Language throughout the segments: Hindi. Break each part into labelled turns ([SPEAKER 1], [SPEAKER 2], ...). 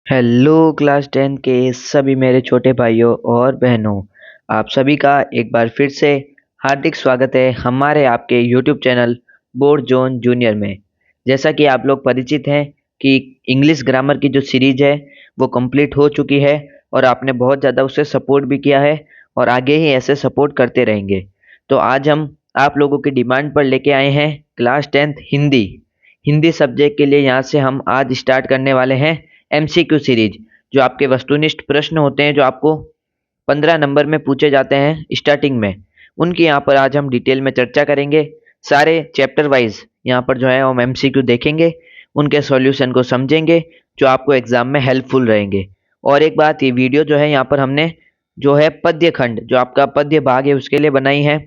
[SPEAKER 1] हेलो क्लास 10 के सभी मेरे छोटे भाइयों और बहनों, आप सभी का एक बार फिर से हार्दिक स्वागत है हमारे आपके YouTube channel board zone junior में। जैसा कि आप लोग परिचित हैं कि इंग्लिश ग्रामर की जो सीरीज है वो कंप्लीट हो चुकी है और आपने बहुत ज़्यादा उसे सपोर्ट भी किया है और आगे ही ऐसे सपोर्ट करते रहेंगे। तो आज हम आप लोगों की डिमांड पर लेके आए हैं क्लास 10 हिंदी हिंदी सब्जेक्ट के लिए। यहाँ से हम आज स्टार्ट करने वाले हैं एमसीक्यू सीरीज, जो आपके वस्तुनिष्ठ प्रश्न होते हैं जो आपको 15 नंबर में पूछे जाते हैं स्टार्टिंग में, उनकी यहाँ पर आज हम डिटेल में चर्चा करेंगे। सारे चैप्टर वाइज यहाँ पर जो है हम एमसीक्यू देखेंगे, उनके सॉल्यूशन को समझेंगे जो आपको एग्जाम में हेल्पफुल रहेंगे। और एक बात, ये वीडियो जो है यहाँ पर हमने जो है पद्य खंड, जो आपका पद्य भाग है उसके लिए बनाई है।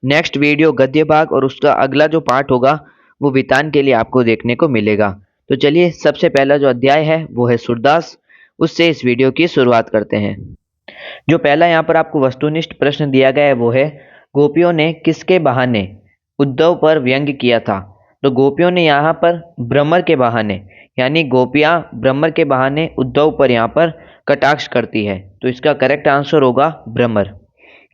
[SPEAKER 1] नेक्स्ट वीडियो गद्य भाग और उसका अगला जो पार्ट होगा वो वितान के लिए आपको देखने को मिलेगा। तो चलिए, सबसे पहला जो अध्याय है वो है सूरदास, उससे इस वीडियो की शुरुआत करते हैं। जो पहला यहाँ पर आपको वस्तुनिष्ठ प्रश्न दिया गया है वो है, गोपियों ने किसके बहाने उद्धव पर व्यंग किया था। तो गोपियों ने यहाँ पर भ्रमर के बहाने, यानी गोपियाँ भ्रमर के बहाने उद्धव पर यहाँ पर कटाक्ष करती है, तो इसका करेक्ट आंसर होगा भ्रमर।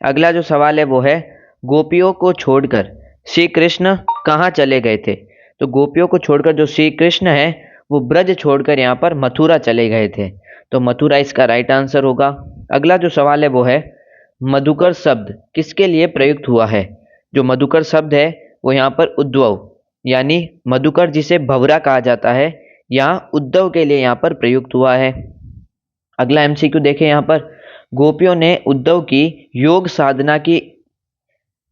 [SPEAKER 1] अगला जो सवाल है वो है, गोपियों को छोड़कर श्री कृष्ण कहाँ चले गए थे। तो गोपियों को छोड़कर जो श्री कृष्ण है वो ब्रज छोड़कर यहाँ पर मथुरा चले गए थे, तो मथुरा इसका राइट आंसर होगा। अगला जो सवाल है वो है, मधुकर शब्द किसके लिए प्रयुक्त हुआ है। जो मधुकर शब्द है वो यहाँ पर उद्धव, यानी मधुकर जिसे भवरा कहा जाता है, यहाँ उद्धव के लिए यहाँ पर प्रयुक्त हुआ है। अगला एमसीक्यू देखें यहाँ पर, गोपियों ने उद्धव की योग साधना की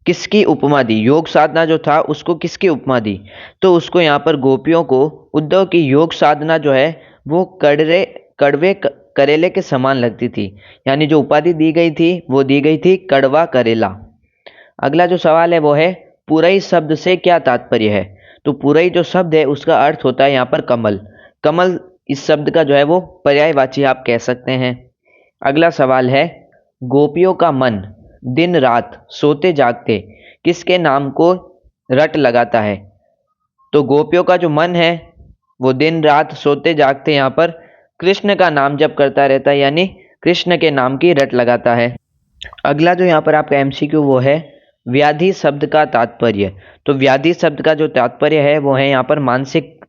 [SPEAKER 1] किसकी उपमा दी। योग साधना जो था उसको किसकी उपमा दी। तो उसको यहाँ पर गोपियों को उद्धव की योग साधना जो है वो कड़वे करेले के समान लगती थी, यानी जो उपाधि दी गई थी वो दी गई थी कड़वा करेला। अगला जो सवाल है वो है, पुरई शब्द से क्या तात्पर्य है। तो पुरई जो शब्द है उसका अर्थ होता है यहाँ पर कमल। कमल इस शब्द का जो है वो पर्यायवाची आप कह सकते हैं। अगला सवाल है, गोपियों का मन दिन रात सोते जागते किसके नाम को रट लगाता है। तो गोपियों का जो मन है वो दिन रात सोते जागते यहाँ पर कृष्ण का नाम जप करता रहता है, यानी कृष्ण के नाम की रट लगाता है। अगला जो यहाँ पर आपका एमसीक्यू वो है, व्याधि शब्द का तात्पर्य। तो व्याधि शब्द का जो तात्पर्य है वो है यहाँ पर मानसिक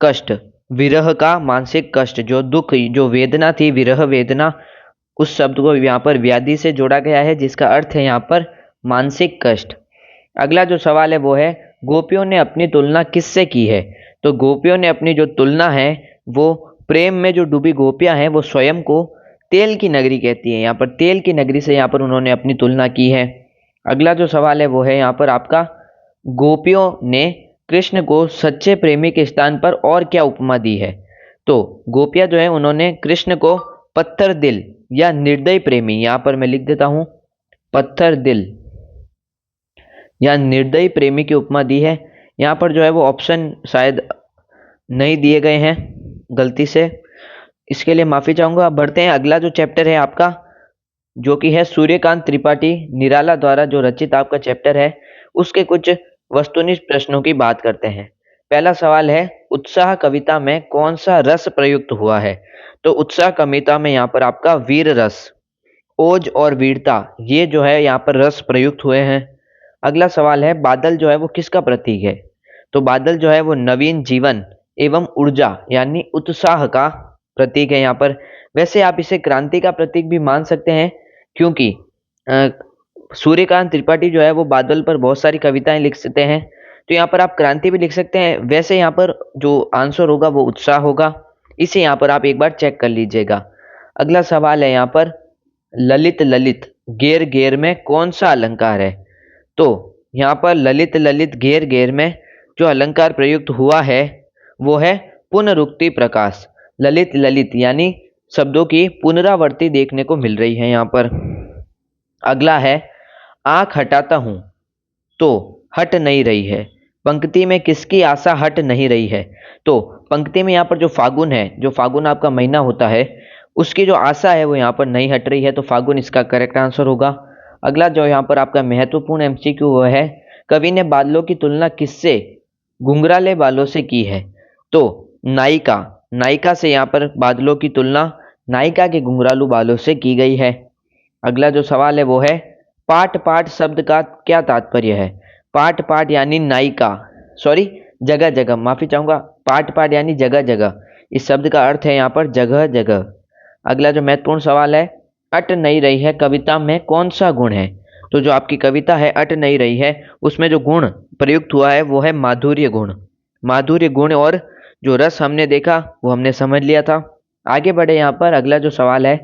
[SPEAKER 1] कष्ट, विरह का मानसिक कष्ट, जो दुख, जो वेदना थी, विरह वेदना, उस शब्द को यहाँ पर व्याधि से जोड़ा गया है, जिसका अर्थ है यहाँ पर मानसिक कष्ट। अगला जो सवाल है वो है, गोपियों ने अपनी तुलना किससे की है। तो गोपियों ने अपनी जो तुलना है वो प्रेम में जो डूबी गोपियां हैं वो स्वयं को तेल की नगरी कहती है, यहाँ पर तेल की नगरी से यहाँ पर उन्होंने अपनी तुलना की है। अगला जो सवाल है वो है यहाँ पर आपका, गोपियों ने कृष्ण को सच्चे प्रेमी के स्थान पर और क्या उपमा दी है। तो गोपियां जो है उन्होंने कृष्ण को पत्थर दिल या निर्दयी प्रेमी, यहाँ पर मैं लिख देता हूँ पत्थर दिल या निर्दयी प्रेमी की उपमा दी है। यहाँ पर जो है वो ऑप्शन शायद नहीं दिए गए हैं गलती से, इसके लिए माफ़ी चाहूँगा। अब बढ़ते हैं, अगला जो चैप्टर है आपका जो कि है सूर्यकांत त्रिपाठी निराला द्वारा जो रचित आपका चैप्टर है, उसके कुछ वस्तुनिष्ठ प्रश्नों की बात करते हैं। पहला सवाल है, उत्साह कविता में कौन सा रस प्रयुक्त हुआ है। तो उत्साह कविता में यहाँ पर आपका वीर रस, ओज और वीरता, ये जो है यहाँ पर रस प्रयुक्त हुए हैं। अगला सवाल है, बादल जो है वो किसका प्रतीक है। तो बादल जो है वो नवीन जीवन एवं ऊर्जा यानी उत्साह का प्रतीक है यहाँ पर। वैसे आप इसे क्रांति का प्रतीक भी मान सकते हैं, क्योंकि सूर्यकांत त्रिपाठी जो है वो बादल पर बहुत सारी कविताएं लिख सकते हैं, तो यहाँ पर आप क्रांति भी लिख सकते हैं। वैसे यहाँ पर जो आंसर होगा वो उत्साह होगा, इसे यहाँ पर आप एक बार चेक कर लीजिएगा। अगला सवाल है यहाँ पर, ललित ललित घेर घेर में कौन सा अलंकार है। तो यहाँ पर ललित ललित घेर घेर में जो अलंकार प्रयुक्त हुआ है वो है पुनरुक्ति प्रकाश। ललित ललित यानी शब्दों की पुनरावृत्ति देखने को मिल रही है यहाँ पर। अगला है, आंख हटाता हूं तो हट नहीं रही है, पंक्ति में किसकी आशा हट नहीं रही है। तो पंक्ति में यहाँ पर जो फागुन है, जो फागुन आपका महीना होता है, उसकी जो आशा है वो यहाँ पर नहीं हट रही है, तो फागुन इसका करेक्ट आंसर होगा। अगला जो यहाँ पर आपका महत्वपूर्ण एमसीक्यू वो है, कवि ने बादलों की तुलना किससे, घुंघराले बालों से की है। तो नायिका, नायिका से यहाँ पर बादलों की तुलना नायिका के घुंघरालू बालों से की गई है। अगला जो सवाल है वो है पाट पाट शब्द का क्या तात्पर्य है। पाट पाट यानी नायिका, सॉरी जगह जगह, माफी चाहूंगा, पाट पाट यानी जगह जगह, इस शब्द का अर्थ है यहाँ पर जगह जगह। अगला जो महत्वपूर्ण सवाल है, अट नहीं रही है कविता में कौन सा गुण है। तो जो आपकी कविता है अट नहीं रही है, उसमें जो गुण प्रयुक्त हुआ है वो है माधुर्य गुण। माधुर्य गुण और जो रस हमने देखा वो हमने समझ लिया था। आगे बढ़े यहाँ पर, अगला जो सवाल है,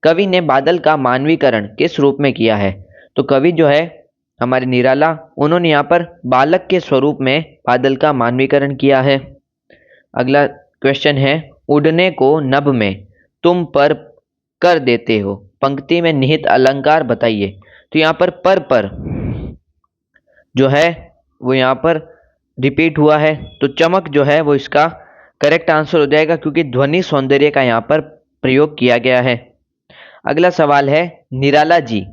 [SPEAKER 1] कवि ने बादल का मानवीकरण किस रूप में किया है। तो कवि जो है हमारे निराला, उन्होंने यहाँ पर बालक के स्वरूप में बादल का मानवीकरण किया है। अगला क्वेश्चन है, उड़ने को नभ में तुम पर कर देते हो, पंक्ति में निहित अलंकार बताइए। तो यहाँ पर जो है वो यहाँ पर रिपीट हुआ है, तो चमक जो है वो इसका करेक्ट आंसर हो जाएगा, क्योंकि ध्वनि सौंदर्य का यहाँ पर प्रयोग किया गया है। अगला सवाल है, निराला जी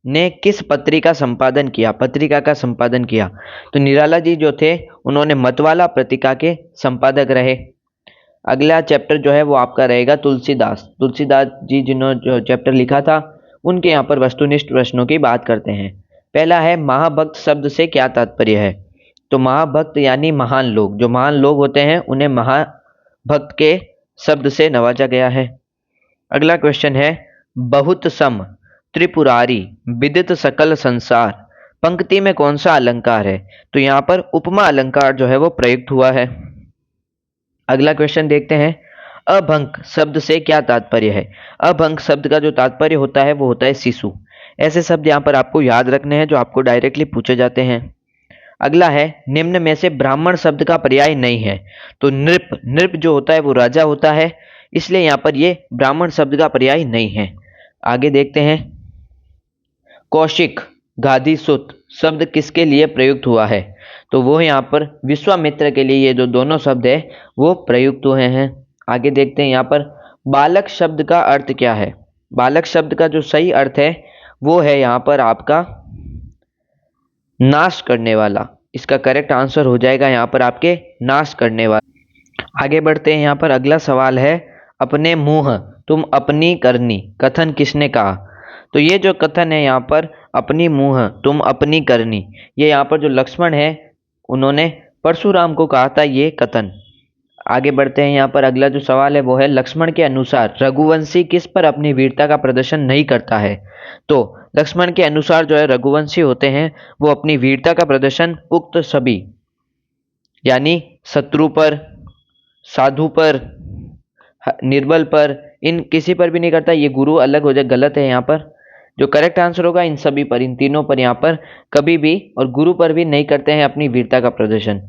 [SPEAKER 1] ने किस पत्रिका संपादन किया, पत्रिका का संपादन किया। तो निराला जी जो थे उन्होंने मतवाला पत्रिका के संपादक रहे। अगला चैप्टर जो है वो आपका रहेगा तुलसीदास। तुलसीदास जी जिन्होंने जो चैप्टर लिखा था, उनके यहाँ पर वस्तुनिष्ठ प्रश्नों की बात करते हैं। पहला है, महाभक्त शब्द से क्या तात्पर्य है। तो महाभक्त यानी महान लोग, जो महान लोग होते हैं उन्हें महाभक्त के शब्द से नवाजा गया है। अगला क्वेश्चन है, बहुत सम त्रिपुरारी विदित सकल संसार, पंक्ति में कौन सा अलंकार है। तो यहाँ पर उपमा अलंकार जो है वो प्रयुक्त हुआ है। अगला क्वेश्चन देखते हैं, अभंग शब्द से क्या तात्पर्य है। अभंग शब्द का जो तात्पर्य होता है वो होता है शिशु। ऐसे शब्द यहाँ पर आपको याद रखने हैं जो आपको डायरेक्टली पूछे जाते हैं। अगला है, निम्न में से ब्राह्मण शब्द का पर्याय नहीं है। तो नृप, नृप जो होता है वो राजा होता है, इसलिए यहाँ पर ये ब्राह्मण शब्द का पर्याय नहीं है। आगे देखते हैं, कौशिक गाधी सुत शब्द किसके लिए प्रयुक्त हुआ है। तो वो यहाँ पर विश्वामित्र के लिए ये जो दोनों शब्द है वो प्रयुक्त हुए हैं। आगे देखते हैं, यहाँ पर बालक शब्द का अर्थ क्या है। बालक शब्द का जो सही अर्थ है वो है यहाँ पर आपका नाश करने वाला। इसका करेक्ट आंसर हो जाएगा यहाँ पर आपके नाश करने वाला। आगे बढ़ते हैं, यहाँ पर अगला सवाल है, अपने मुंह तुम अपनी करनी कथन किसने कहा। तो ये जो कथन है यहाँ पर अपनी मुंह तुम अपनी करनी, ये यहाँ पर जो लक्ष्मण है उन्होंने परशुराम को कहा था ये कथन। आगे बढ़ते हैं, यहाँ पर अगला जो सवाल है वो है, लक्ष्मण के अनुसार रघुवंशी किस पर अपनी वीरता का प्रदर्शन नहीं करता है। तो लक्ष्मण के अनुसार जो है रघुवंशी होते हैं वो अपनी वीरता का प्रदर्शन उक्त सभी यानी शत्रु पर, साधु पर, निर्बल पर, इन किसी पर भी नहीं करता। ये गुरु अलग हो जाए, गलत है। यहाँ पर जो करेक्ट आंसर होगा इन सभी पर, इन तीनों पर यहाँ पर कभी भी, और गुरु पर भी नहीं करते हैं अपनी वीरता का प्रदर्शन।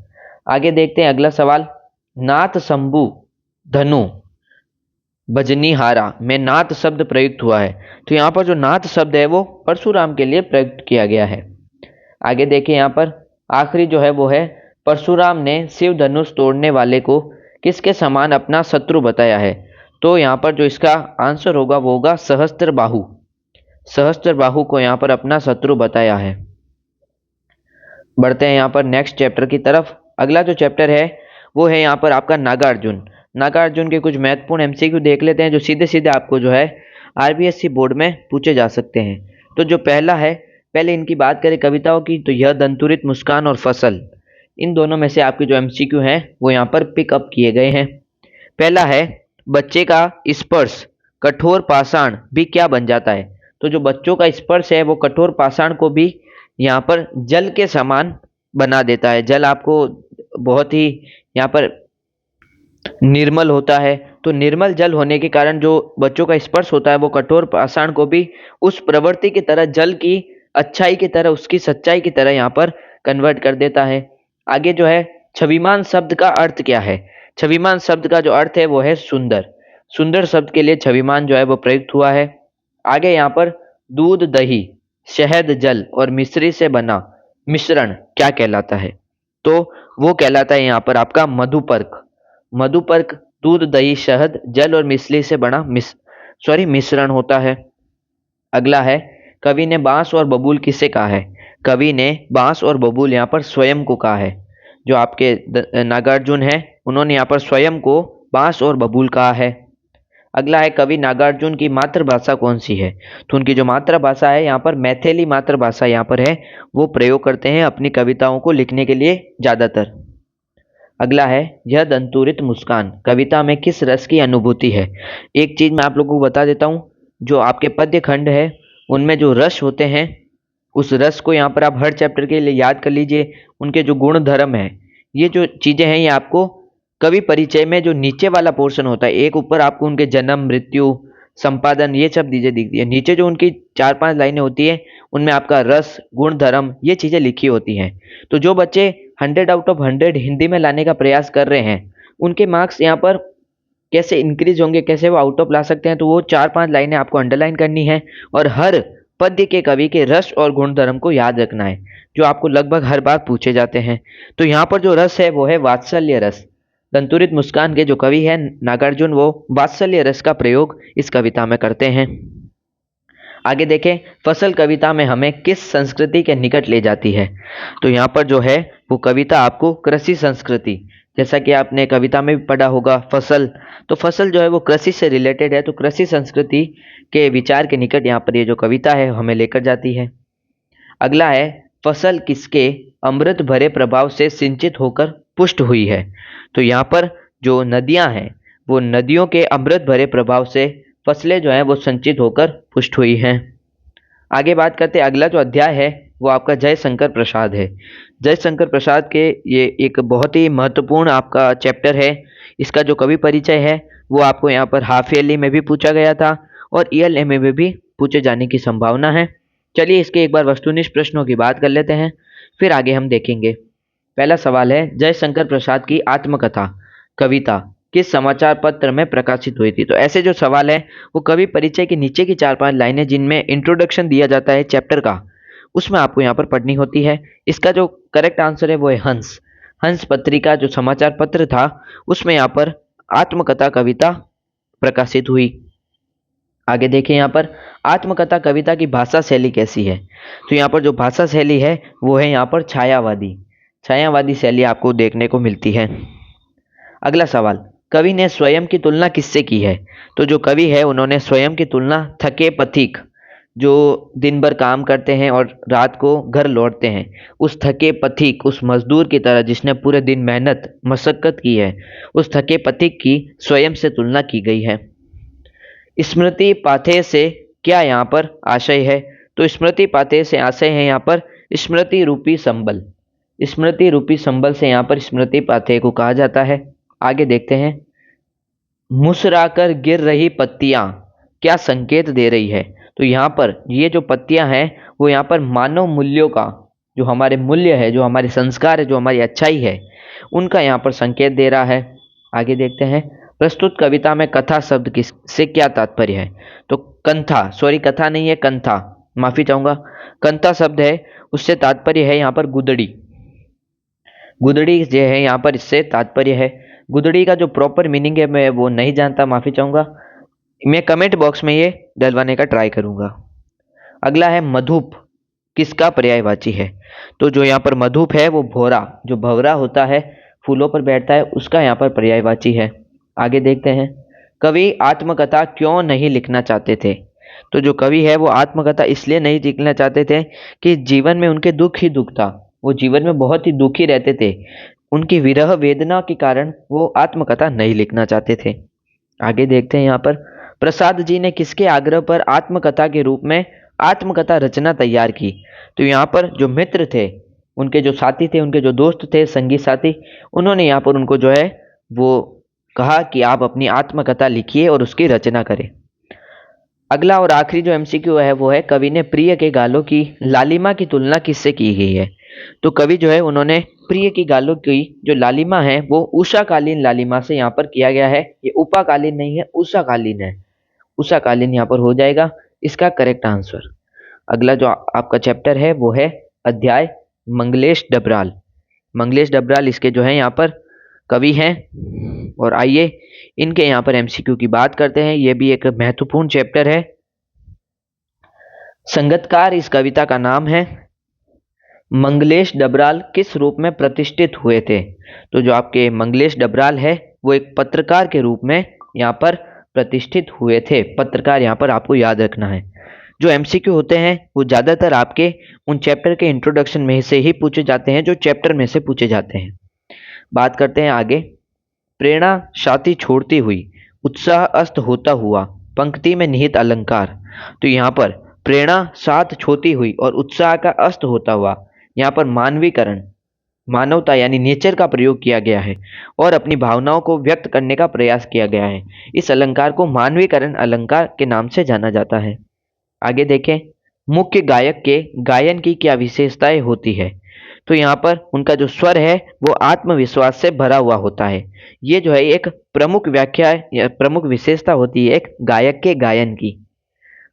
[SPEAKER 1] आगे देखते हैं अगला सवाल, नाथ शंभु धनु भजनी हारा में नाथ शब्द प्रयुक्त हुआ है। तो यहाँ पर जो नाथ शब्द है वो परशुराम के लिए प्रयुक्त किया गया है। आगे देखिए, यहाँ पर आखिरी जो है वो है, परशुराम ने शिव धनुष तोड़ने वाले को किसके समान अपना शत्रु बताया है। तो यहाँ पर जो इसका आंसर होगा वो होगा सहस्त्र बाहु। सहस्त्र बाहु को यहाँ पर अपना शत्रु बताया है। बढ़ते हैं यहाँ पर नेक्स्ट चैप्टर की तरफ। अगला जो चैप्टर है वो है यहाँ पर आपका नागार्जुन। नागार्जुन के कुछ महत्वपूर्ण एमसीक्यू देख लेते हैं जो सीधे सीधे आपको जो है आरबीएससी बोर्ड में पूछे जा सकते हैं। तो जो पहला है, पहले इनकी बात करें कविताओं की, तो यह दंतुरित मुस्कान और फसल, इन दोनों में से आपके जो एमसीक्यू हैं वो यहाँ पर पिकअप किए गए हैं। पहला है, बच्चे का स्पर्श कठोर पाषाण भी क्या बन जाता है। तो जो बच्चों का स्पर्श है वो कठोर पाषाण को भी यहाँ पर जल के समान बना देता है। जल आपको बहुत ही यहाँ पर निर्मल होता है, तो निर्मल जल होने के कारण जो बच्चों का स्पर्श होता है वो कठोर पाषाण को भी उस प्रवृत्ति की तरह, जल की अच्छाई की तरह, उसकी सच्चाई की तरह यहाँ पर कन्वर्ट कर देता है। आगे जो है, छविमान शब्द का अर्थ क्या है। छविमान शब्द का जो अर्थ है वो है सुंदर। सुंदर शब्द के लिए छविमान जो है वो प्रयुक्त हुआ है। आगे यहाँ पर दूध, दही, शहद, जल और मिश्री से बना मिश्रण क्या कहलाता है। तो वो कहलाता है यहाँ पर आपका मधुपर्क। मधुपर्क दूध, दही, शहद, जल और मिश्री से बना मिश्रण होता है। अगला है, कवि ने बांस और बबूल किसे कहा है। कवि ने बांस और बबूल यहाँ पर स्वयं को कहा है। जो आपके नागार्जुन है उन्होंने यहाँ पर स्वयं को बांस और बबूल कहा है। अगला है कवि नागार्जुन की मातृभाषा कौन सी है? तो उनकी जो मातृभाषा है यहाँ पर मैथिली मातृभाषा यहाँ पर है, वो प्रयोग करते हैं अपनी कविताओं को लिखने के लिए ज़्यादातर। अगला है यह दंतुरित मुस्कान कविता में किस रस की अनुभूति है? एक चीज मैं आप लोगों को बता देता हूँ, जो आपके पद्य खंड है उनमें जो रस होते हैं उस रस को यहाँ पर आप हर चैप्टर के लिए याद कर लीजिए। उनके जो गुण धर्म है, ये जो चीजें हैं ये आपको कवि परिचय में जो नीचे वाला पोर्शन होता है, एक ऊपर आपको उनके जन्म मृत्यु संपादन ये सब चीजें दिखती है, नीचे जो उनकी 4-5 लाइनें होती है उनमें आपका रस गुण धर्म ये चीजें लिखी होती हैं। तो जो बच्चे 100 आउट ऑफ 100 हिंदी में लाने का प्रयास कर रहे हैं उनके मार्क्स यहाँ पर कैसे इंक्रीज होंगे, कैसे वो आउट ऑफ ला सकते हैं, तो वो 4-5 लाइनें आपको अंडरलाइन करनी है और हर पद्य के कवि के रस और गुण धर्म को याद रखना है, जो आपको लगभग हर बार पूछे जाते हैं। तो यहाँ पर जो रस है वो है वात्सल्य रस। दंतुरित मुस्कान के जो कवि है नागार्जुन, वो वात्सल्य रस का प्रयोग इस कविता में करते हैं। आगे देखें, फसल कविता में हमें किस संस्कृति के निकट ले जाती है? तो यहाँ पर जो है वो कविता आपको कृषि संस्कृति, जैसा कि आपने कविता में भी पढ़ा होगा फसल, तो फसल जो है वो कृषि से रिलेटेड है, तो कृषि संस्कृति के विचार के निकट यहाँ पर ये जो कविता है हमें लेकर जाती है। अगला है फसल किसके अमृत भरे प्रभाव से सिंचित होकर पुष्ट हुई है? तो यहाँ पर जो नदियां हैं वो नदियों के अमृत भरे प्रभाव से फसलें जो हैं वो संचित होकर पुष्ट हुई हैं। आगे बात करते हैं, अगला जो अध्याय है वो आपका जयशंकर प्रसाद है। जयशंकर प्रसाद के ये एक बहुत ही महत्वपूर्ण आपका चैप्टर है। इसका जो कवि परिचय है वो आपको यहाँ पर हाफ ईयरली में भी पूछा गया था और ईयरली में भी पूछे जाने की संभावना है। चलिए इसके एक बार वस्तुनिष्ठ प्रश्नों की बात कर लेते हैं, फिर आगे हम देखेंगे। पहला सवाल है, जयशंकर प्रसाद की आत्मकथा कविता किस समाचार पत्र में प्रकाशित हुई थी? तो ऐसे जो सवाल है वो कवि परिचय के नीचे की 4-5 लाइनें जिनमें इंट्रोडक्शन दिया जाता है चैप्टर का, उसमें आपको यहाँ पर पढ़नी होती है। इसका जो करेक्ट आंसर है वो है हंस। हंस पत्रिका जो समाचार पत्र था उसमें यहाँ पर आत्मकथा कविता प्रकाशित हुई। आगे देखें, यहाँ पर आत्मकथा कविता की भाषा शैली कैसी है? तो यहाँ पर जो भाषा शैली है वो है यहाँ पर छायावादी, छायावादी शैली आपको देखने को मिलती है। अगला सवाल, कवि ने स्वयं की तुलना किससे की है? तो जो कवि है उन्होंने स्वयं की तुलना थके पथिक, जो दिन भर काम करते हैं और रात को घर लौटते हैं, उस थके पथिक, उस मजदूर की तरह जिसने पूरे दिन मेहनत मशक्कत की है, उस थके पथिक की स्वयं से तुलना की गई है। स्मृति पाथेय से क्या यहाँ पर आशय है? तो स्मृति पाथेय से आशय है यहाँ पर स्मृति रूपी संबल। स्मृति रूपी संबल से यहाँ पर स्मृति पाथेय को कहा जाता है। आगे देखते हैं, मुस्कुराकर गिर रही पत्तियां क्या संकेत दे रही है? तो यहाँ पर ये जो पत्तियां हैं वो यहाँ पर मानव मूल्यों का, जो हमारे मूल्य है, जो हमारे संस्कार है, जो हमारी अच्छाई है, उनका यहाँ पर संकेत दे रहा है। आगे देखते हैं, प्रस्तुत कविता में कथा शब्द किस से क्या तात्पर्य है? तो कंथा, सॉरी कथा नहीं है कंथा, माफी चाहूंगा, कंथा शब्द है उससे तात्पर्य है यहाँ पर गुदड़ी। गुदड़ी जो है यहाँ पर इससे तात्पर्य है। गुदड़ी का जो प्रॉपर मीनिंग है मैं वो नहीं जानता, माफी चाहूंगा, मैं कमेंट बॉक्स में ये डलवाने का ट्राई करूंगा। अगला है, मधुप किसका पर्यायवाची है? तो जो यहाँ पर मधुप है वो भौरा, जो भंवरा होता है फूलों पर बैठता है, उसका यहाँ पर पर्यायवाची है। आगे देखते हैं, कवि आत्मकथा क्यों नहीं लिखना चाहते थे? तो जो कवि है वो आत्मकथा इसलिए नहीं लिखना चाहते थे कि जीवन में उनके दुख ही दुख था, वो जीवन में बहुत ही दुखी रहते थे, उनकी विरह वेदना के कारण वो आत्मकथा नहीं लिखना चाहते थे। आगे देखते हैं, यहाँ पर प्रसाद जी ने किसके आग्रह पर आत्मकथा के रूप में आत्मकथा रचना तैयार की? तो यहाँ पर जो मित्र थे, उनके जो साथी थे, उनके जो दोस्त थे, संगी साथी, उन्होंने यहाँ पर उनको जो है वो कहा कि आप अपनी आत्मकथा लिखिए और उसकी रचना करें। अगला और आखिरी जो एमसीक्यू है वो है, कवि ने प्रिय के गालों की लालिमा की तुलना किससे की गई है? तो कवि जो है उन्होंने प्रिय की गालों की जो लालिमा है वो उषाकालीन लालिमा से यहाँ पर किया गया है। ये उपाकालीन नहीं है, उषाकालीन है, उषाकालीन यहाँ पर हो जाएगा इसका करेक्ट आंसर। अगला जो आपका चैप्टर है वो है अध्याय मंगलेश डबराल। मंगलेश डबराल इसके जो है यहाँ पर कवि हैं, और आइए इनके यहाँ पर एमसीक्यू की बात करते हैं। ये भी एक महत्वपूर्ण चैप्टर है। संगतकार इस कविता का नाम है। मंगलेश डबराल किस रूप में प्रतिष्ठित हुए थे? तो जो आपके मंगलेश डबराल है वो एक पत्रकार के रूप में यहाँ पर प्रतिष्ठित हुए थे। पत्रकार यहाँ पर आपको याद रखना है। जो एमसीक्यू होते हैं वो ज़्यादातर आपके उन चैप्टर के इंट्रोडक्शन में से ही पूछे जाते हैं जो चैप्टर में से पूछे जाते हैं। बात करते हैं आगे। प्रेरणा साथी छोड़ती हुई, उत्साह अस्त होता हुआ, पंक्ति में निहित अलंकार। तो यहाँ पर प्रेरणा साथ छोड़ती हुई और उत्साह का अस्त होता हुआ, यहाँ पर मानवीकरण, मानवता यानी नेचर का प्रयोग किया गया है और अपनी भावनाओं को व्यक्त करने का प्रयास किया गया है। इस अलंकार को मानवीकरण अलंकार के नाम से जाना जाता है। आगे देखें, मुख्य गायक के गायन की क्या विशेषताएं होती है। तो यहाँ पर उनका जो स्वर है वो आत्मविश्वास से भरा हुआ होता है। ये जो है एक प्रमुख व्याख्या या प्रमुख विशेषता होती है एक गायक के गायन की।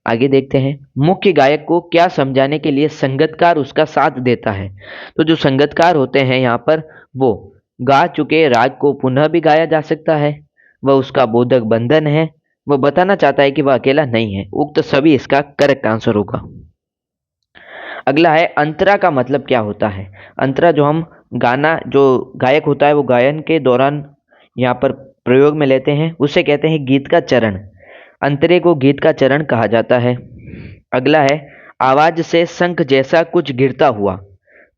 [SPEAKER 1] आगे देखते हैं, मुख्य गायक को क्या समझाने के लिए संगीतकार उसका साथ देता है। तो जो संगीतकार होते हैं यहाँ पर वो गा चुके राग को पुनः भी गाया जा सकता है, वह उसका बोधक बंधन है, वह बताना चाहता है कि वह अकेला नहीं है। उक्त सभी इसका करेक्ट आंसर होगा। अगला है अंतरा का मतलब क्या होता है। अंतरा जो हम गाना जो गायक होता है वो गायन के दौरान यहाँ पर प्रयोग में लेते हैं उसे कहते हैं गीत का चरण। अंतरे को गीत का चरण कहा जाता है। अगला है आवाज से शंख जैसा कुछ गिरता हुआ,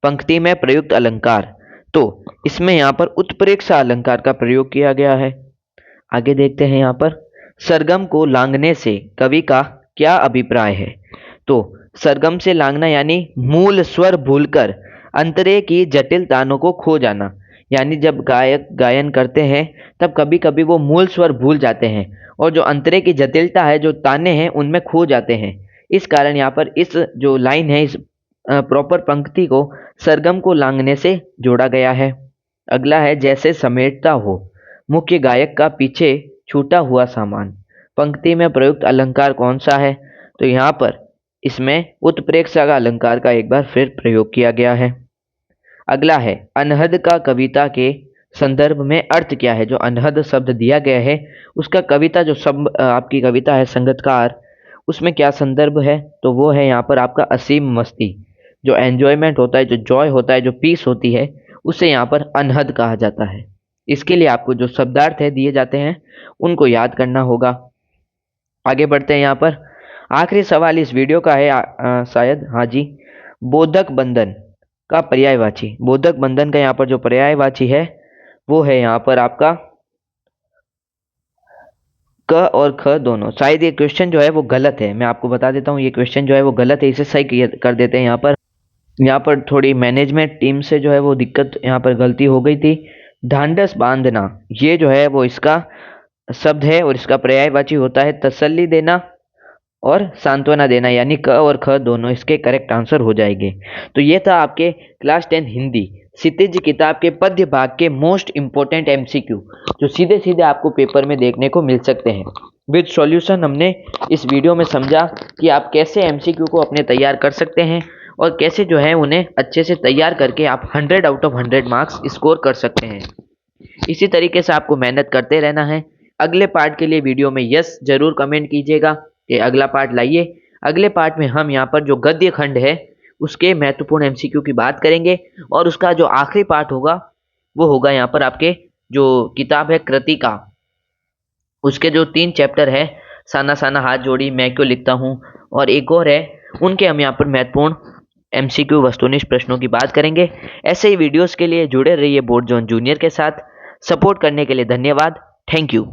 [SPEAKER 1] पंक्ति में प्रयुक्त अलंकार। तो इसमें यहाँ पर उत्प्रेक्षा अलंकार का प्रयोग किया गया है। आगे देखते हैं, यहाँ पर सरगम को लांघने से कवि का क्या अभिप्राय है। तो सरगम से लांघना यानी मूल स्वर भूलकर अंतरे की जटिल तानों को खो जाना। यानी जब गायक गायन करते हैं तब कभी कभी वो मूल स्वर भूल जाते हैं और जो अंतरे की जटिलता है, जो ताने हैं, उनमें खो जाते हैं। इस कारण यहाँ पर इस जो लाइन है, इस प्रॉपर पंक्ति को सरगम को लांघने से जोड़ा गया है। अगला है जैसे समेटता हो, मुख्य गायक का पीछे छूटा हुआ सामान। पंक्ति में प्रयुक्त अलंकार कौन सा है। तो यहाँ पर इसमें उत्प्रेक्षा का अलंकार का एक बार फिर प्रयोग किया गया है। अगला है अनहद का कविता के संदर्भ में अर्थ क्या है। जो अनहद शब्द दिया गया है उसका कविता जो सब आपकी कविता है संगीतकार, उसमें क्या संदर्भ है। तो वो है यहाँ पर आपका असीम मस्ती। जो एंजॉयमेंट होता है, जो जॉय होता है, जो पीस होती है, उसे यहाँ पर अनहद कहा जाता है। इसके लिए आपको जो शब्दार्थ है दिए जाते हैं उनको याद करना होगा। आगे बढ़ते हैं, यहाँ पर आखिरी सवाल इस वीडियो का है शायद, हाँ जी, बोधक बंधन का पर्यायवाची। बोधक बंधन का यहाँ पर जो पर्यायवाची है वो है यहाँ पर आपका क और ख दोनों। शायद ये क्वेश्चन जो है वो गलत है, मैं आपको बता देता हूँ ये क्वेश्चन जो है वो गलत है, इसे सही कर देते हैं। यहाँ पर थोड़ी मैनेजमेंट टीम से जो है वो दिक्कत, यहाँ पर गलती हो गई थी। ढांढस बांधना ये जो है वो इसका शब्द है और इसका पर्यायवाची होता है तसल्ली देना और सांत्वना देना, यानी क और ख दोनों इसके करेक्ट आंसर हो जाएंगे। तो ये था आपके क्लास 10 हिंदी क्षितिज किताब के पद्य भाग के मोस्ट इंपॉर्टेंट एमसीक्यू जो सीधे सीधे आपको पेपर में देखने को मिल सकते हैं विद सॉल्यूशन। हमने इस वीडियो में समझा कि आप कैसे एमसीक्यू को अपने तैयार कर सकते हैं और कैसे जो है उन्हें अच्छे से तैयार करके आप 100 आउट ऑफ 100 मार्क्स स्कोर कर सकते हैं। इसी तरीके से आपको मेहनत करते रहना है। अगले पार्ट के लिए वीडियो में यस जरूर कमेंट कीजिएगा कि अगला पार्ट लाइए। अगले पार्ट में हम यहाँ पर जो गद्य खंड है उसके महत्वपूर्ण एमसीक्यू की बात करेंगे और उसका जो आखिरी पार्ट होगा वो होगा यहाँ पर आपके जो किताब है कृतिका, उसके जो 3 चैप्टर है, साना साना हाथ जोड़ी, मैं क्यों लिखता हूँ और एक और है, उनके हम यहाँ पर महत्वपूर्ण एमसीक्यू वस्तुनिष्ठ प्रश्नों की बात करेंगे। ऐसे ही वीडियोस के लिए जुड़े रहिए बोर्ड जोन जूनियर के साथ। सपोर्ट करने के लिए धन्यवाद। Thank you.